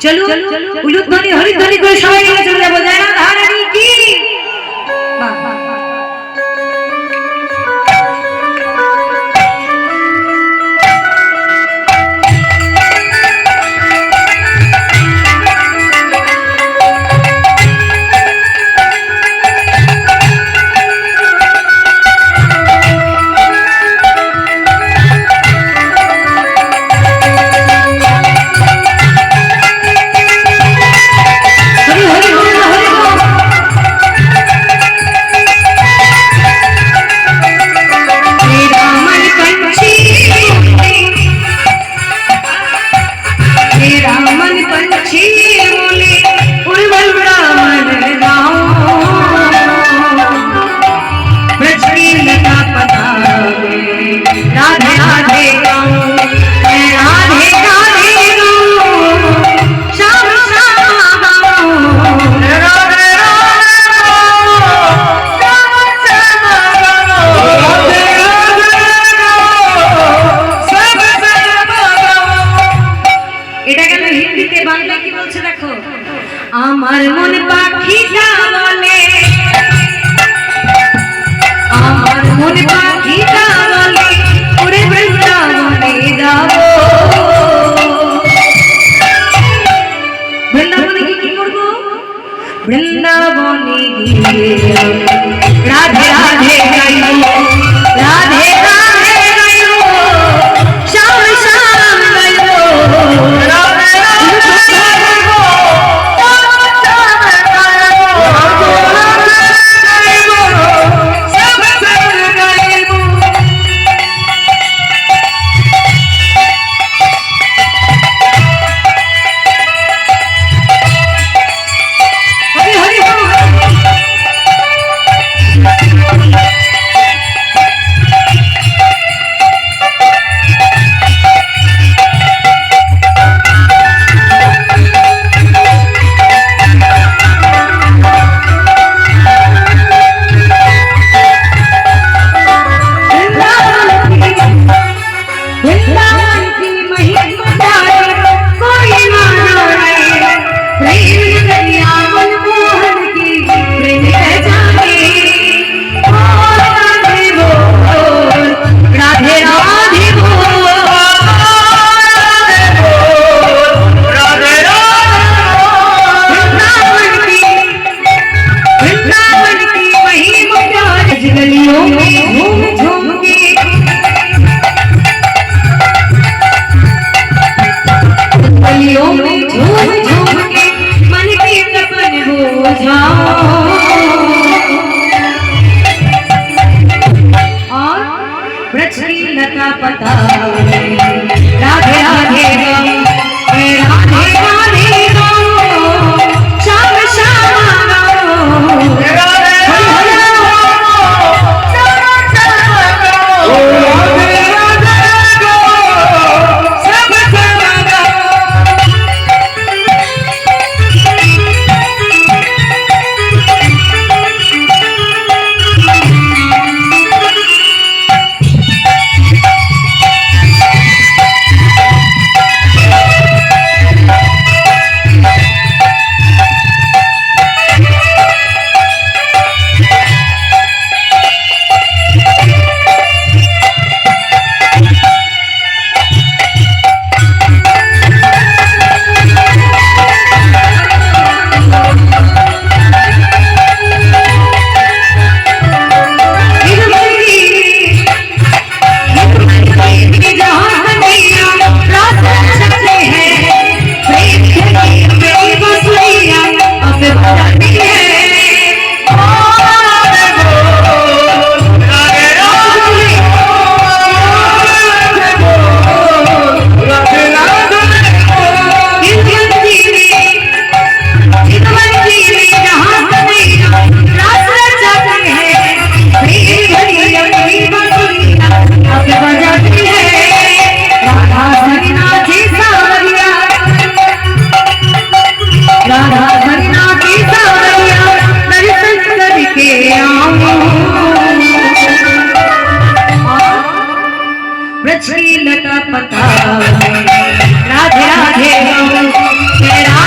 चलो उलूध्वनि हरिध्वनि করে সবাই মিলে চলে যাব জয় রাধা রানী কি আমার মন পাখিটা বলে আমার মন পাখিটা বলে ওরে বৃন্দাবনে যাব বৃন্দাবনে কি করব বৃন্দাবনে গিয়ে রাধে রাধে গাইব রাধে রাধে গাইব শ্যাম শ্যাম গাইব लता पता राधे राधे राधे राधे श्याम श्याम लता पता राधे राधे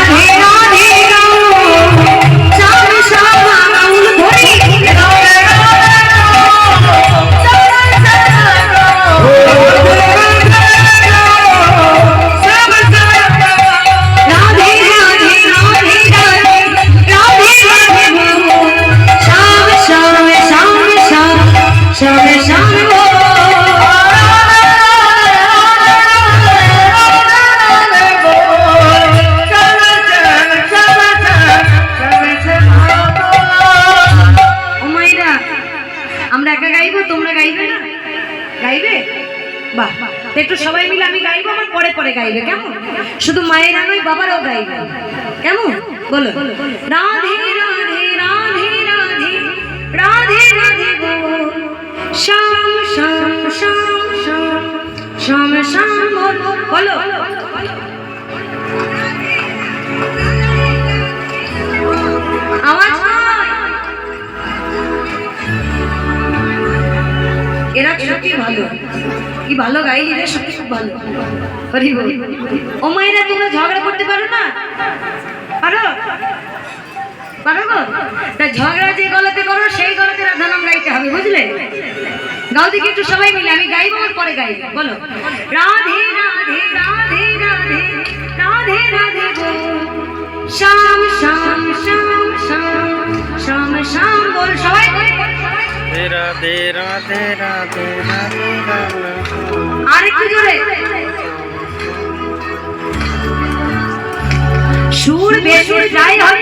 বাহ, একটু সবাই মিলে আমি গাইবো, আমার পরে পরে গাইবে, কেমন? শুধু মায়েরা নয়, বাবারাও গাইবে, কেমন? বলো রাধে রাধে রাধে রাধে রাধে রাধে বল, শ্যাম শ্যাম শ্যাম শ্যাম শ্যাম শ্যাম বল, বলো আওয়াজ নয়। এরা সত্যি ভালো, কি ভালো গাইলি রে, সত্যি খুব ভালো। হরি বল। ও মায়েরা, তোমরা ঝগড়া করতে পারো না? পারো? পারো গো? তা ঝগড়া যে গলাতে করো সেই গলাতে রাধা নাম গাইতে হবে, বুঝলে? গাও দেখি একটু সবাই মিলে, আমি গাইবো আর পরে গাইবো, বলো রাধে রাধে রাধে রাধে রাধে রাধে বল, শ্যাম শ্যাম শ্যাম শ্যাম শ্যাম শ্যাম বল, সবাই রাধে রাধে রাধে রাধে রাধে। আর একটু জোরে। সুর বেসুর যাই হয়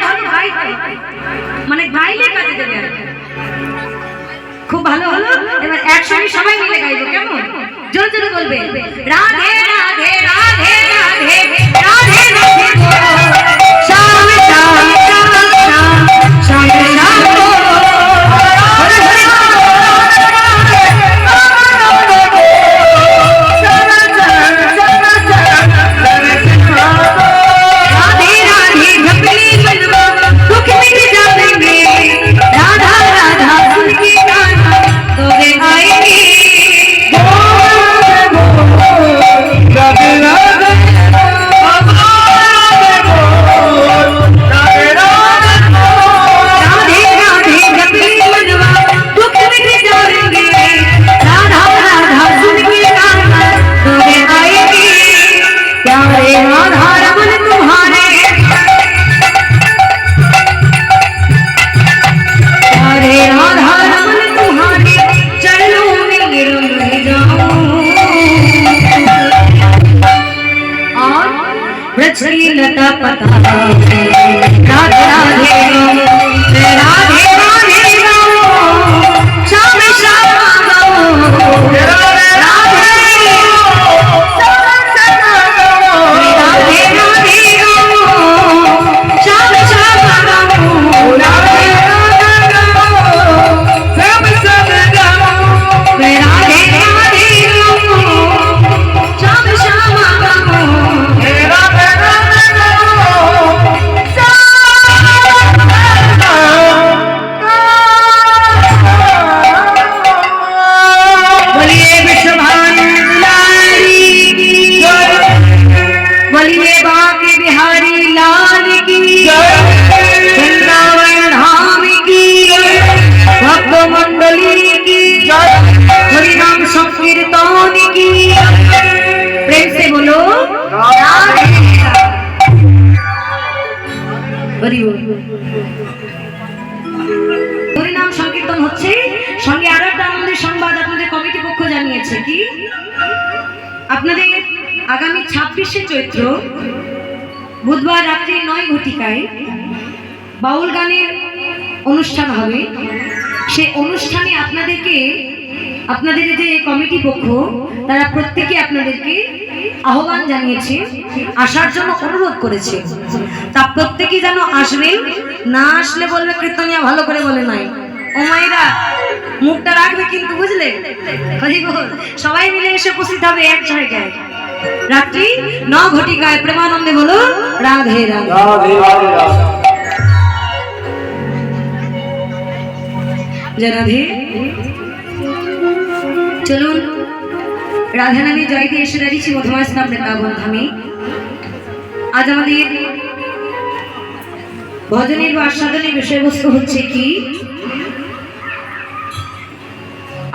মানে গাইলে কাজে দেবে আর কি। খুব ভালো হলো। এবার একসঙ্গে সবাই মিলে গাইবো, কেমন? জোরে জোরে বলবে রাধে রাধে রাধে রাধে রাধে রাধে শ্যাম শ্যাম শ্যাম শ্যাম শ্যাম लता पता राधे राधे राधे राधे श्याम श्याम राधे राधे राधे श्याम श्याम राधे হরিনাম সংকীর্তন হচ্ছে। সঙ্গে আরো একটা আনন্দের সংবাদ আপনাদের কমিটি পক্ষ জানিয়েছে, কি আপনাদের আগামী 26শে চৈত্র বুধবার রাত্রি 9 ঘটিকায় বাউল গানের অনুষ্ঠান হবে। সেই অনুষ্ঠানে আপনাদের যে কমিটি পক্ষ তারা প্রত্যেকে আপনাদেরকে আহ্বান জানিয়েছে, আসার জন্য অনুরোধ করেছে। তা প্রত্যেকে যেন আসবেন, না আসলে বলবে কীর্তনিয়া ভালো করে বলে নাই। ও মায়েরা, মুখটা রাখবে কিন্তু, বুঝলে? সবাই মিলে এসে উপস্থিত হবে এক জায়গায় রাত্রি 9 ঘটিকায়। প্রেমানন্দে বলো রাধে রাধে রাধে। চলুন রাধা নামে জয় দিয়ে এসে দাঁড়িয়েছি মধুমাস বৃন্দাবন ধামে। আজ আমাদের ভজনের বা আস্বাদনের বিষয়বস্তু হচ্ছে কি,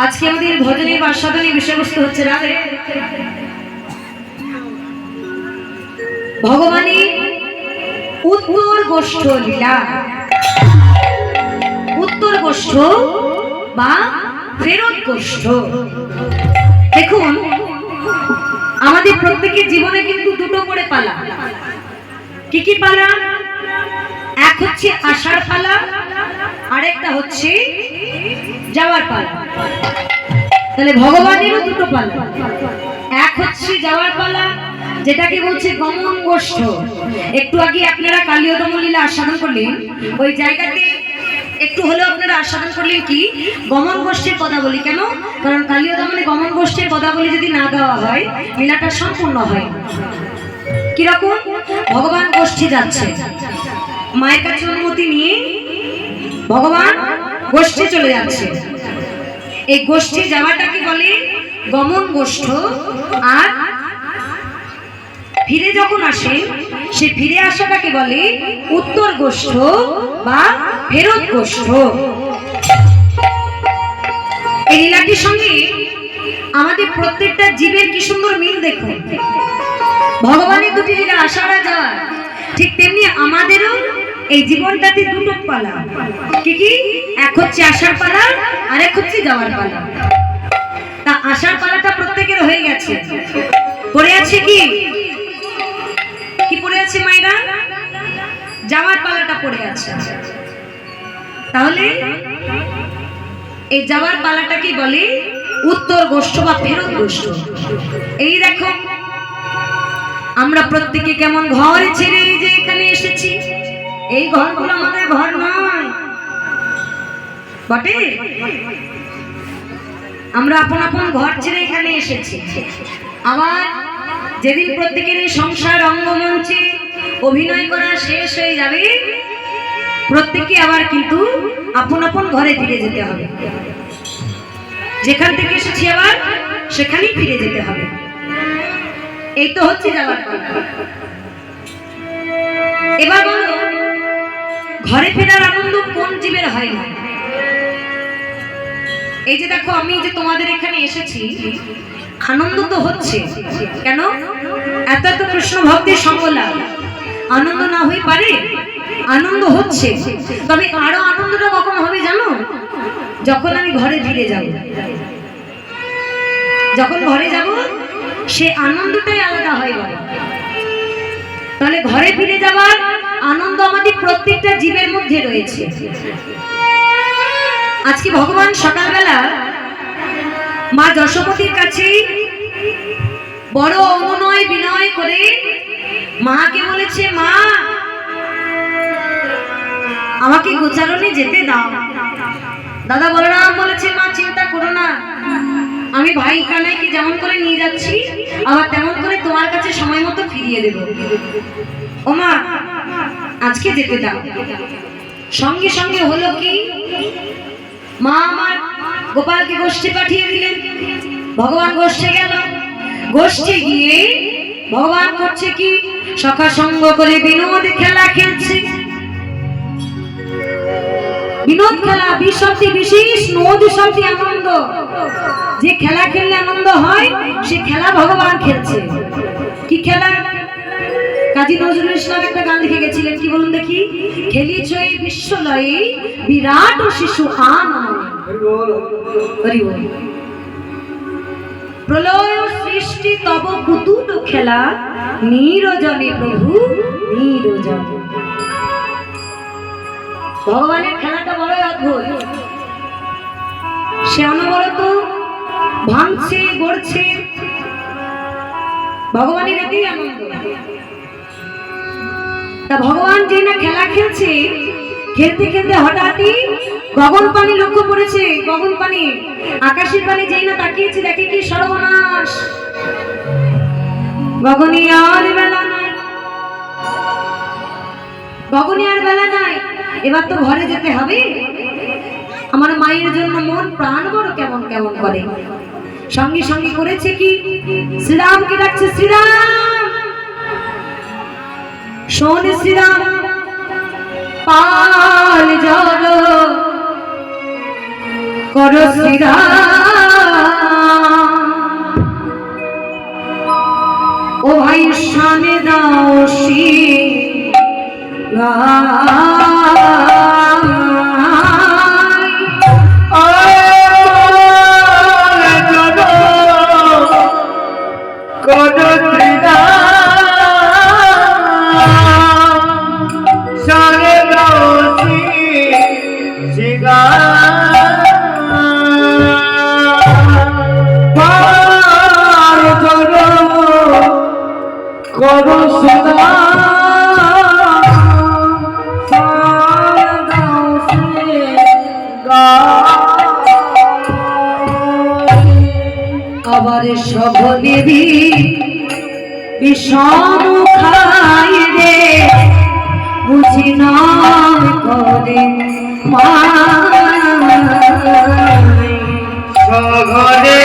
আজকে আমাদের ভজনের বা আস্বাদনের বিষয়বস্তু হচ্ছে রাধে ভগবানের উত্তর গোষ্ঠ লীলা। উত্তর গোষ্ঠ বা ফেরত গোষ্ঠ। দেখুন, আমাদের প্রত্যেকের জীবনে কিন্তু দুটো করে পালা। কি কি পালা? এক হচ্ছে আসার পালা, আরেকটা হচ্ছে যাওয়ার পালা। তাহলে ভগবানেরও দুটো পালা, এক হচ্ছে যাওয়ার পালা, যেটাকে বলছে গমন গোষ্ঠ। একটু আগে আপনারা কালীয়দম লীলা আস্বাদন করলেন, ওই জায়গাতে একটু হলেও আপনারা আস্বাদন করলেন কি গমন গোষ্ঠীর পদাবলী। কেন? কারণ কালীয়দমনে গমন গোষ্ঠীর পদাবলী যদি না দেওয়া হয় লীলাটা সম্পূর্ণ হয়। কিরকম? ভগবান গোষ্ঠী যাচ্ছে, মায়ের কাছে অনুমতি নিয়ে ভগবান গোষ্ঠী চলে যাচ্ছে। এই গোষ্ঠী যাওয়াটাকে বলে গমন গোষ্ঠ। আর ফিরে যখন আসে সে ফিরে আসাটাকে বলে উত্তর গোষ্ঠ বা ফেরত গোষ্ঠ। এই লীলাটির সঙ্গে আমাদের প্রত্যেকটা জীবের কি সুন্দর মিল দেখুন। ভগবানের দুটি লীলা আসা যাওয়া, ঠিক তেমনি আমাদেরও এই জীবনটাতে দুটো পালা। কি কি? এক হচ্ছে আসার পালা, আর এক হচ্ছে যাওয়ার পালা। তা আসার পালাটা প্রত্যেকের হয়ে গেছে, পড়ে আছে কি কি পড়ে আছে মায়েরা? যাওয়ার পালাটা পড়ে আছে। তাহলে এই যাওয়ার পালাটাকে বলে উত্তর গোষ্ঠ বা ফেরত গোষ্ঠ। এই দেখো আমরা প্রত্যেকে কেমন ঘর ছেড়ে এই যে এখানে এসেছি। এই ঘরগুলো আমাদের ঘর নয় বটে, আমরা আপন আপন ঘর ছেড়ে এখানে এসেছি। আবার যেদিন প্রত্যেকের এই সংসার রঙ্গমঞ্চে অভিনয় করা শেষ হয়ে যাবে, প্রত্যেকে আবার কিন্তু আপন আপন ঘরে ফিরে যেতে হবে। যেখান থেকে এসেছি আবার সেখানেই ফিরে যেতে হবে। এই তো হচ্ছে যাওয়ার পালা। এবার বলো, ঘরে ফেরার আনন্দ কোন জীবের হয় না? এই যে দেখো আমি যে তোমাদের এখানে এসেছি, আনন্দ তো হচ্ছে। কেন? এত এত কৃষ্ণ ভক্তের সঙ্গ লাভ, আনন্দ না হয়ে পারে? আনন্দ হচ্ছে। তবে আরো আনন্দটা কখন হবে জানো? যখন আমি ঘরে ফিরে যাব। যখন ঘরে যাব সে আনন্দটাই আলাদা হয়ে গেল। তাহলে ঘরে ফিরে যাবার আনন্দ আমাদের প্রত্যেকটা জীবের মধ্যে রয়েছে। আজকে ভগবান সকালবেলা মা যশোমতীর কাছে বড় অনুনয় বিনয় করে মাকে বলেছে, মা আমাকে গোচারণে যেতে দাও। দাদা বলরাম বলেছে, মা চিন্তা করো না, আমি ভাই কানাইকে যেমন করে নিয়ে যাচ্ছি আবার তেমন করে তোমার কাছে সময় মতো ফিরিয়ে দেব। ও মা আজকে যেতে দাও। সঙ্গে সঙ্গে হলো কি, মা আমার গোপালকে গোষ্ঠী পাঠিয়ে দিলেন। ভগবান গোষ্ঠে গেল। গোষ্ঠে গিয়ে ভগবান করছে কি, সখা সঙ্গ করে বিনোদ খেলা খেলছে। বিনোদ খেলা, বিশব্দে বিশেষ, নোদ শব্দে আনন্দ। যে খেলা খেললে আনন্দ হয় সে খেলা ভগবান খেলছে। কি খেলা? কাজী নজরুল ইসলাম একটা গান লিখে গেছিলেন, কি বলুন দেখি? খেলিছ এই বিশ্বলয়ে বিরাট শিশু আনন্দ। প্রলয় সৃষ্টি তব কুতুল খেলা, নিরজনে প্রভু নিরজনে। ভগবানের খেলাটা বড় অদ্ভুত। সে অনবরত ভাঙছে গড়ছে, ভগবানের এতেই আনন্দ। তা ভগবান যে না খেলা খেলছে, খেলতে খেলতে হঠাৎই গগন পানি লক্ষ্য করেছে। গগন পানি, আকাশের পানি যেই না তাকিয়েছে, দেখে কি সর্বনাশ, গগনে আর বেলা নাই, গগনে আর বেলা নাই। এবার তো ঘরে যেতে হবে। আমার মায়ের জন্য মন প্রাণ বড় কেমন কেমন করে। সঙ্গে সঙ্গে করেছে কি, শ্রীরামকে ডাকছে, শ্রীরাম শোন, শ্রীরাম পাল জড় কর, শ্রীরাম ও ভাই শানে দাও আবার সঘনেবি বিষম খাই রে বুঝি নয় করে মায় সঘরে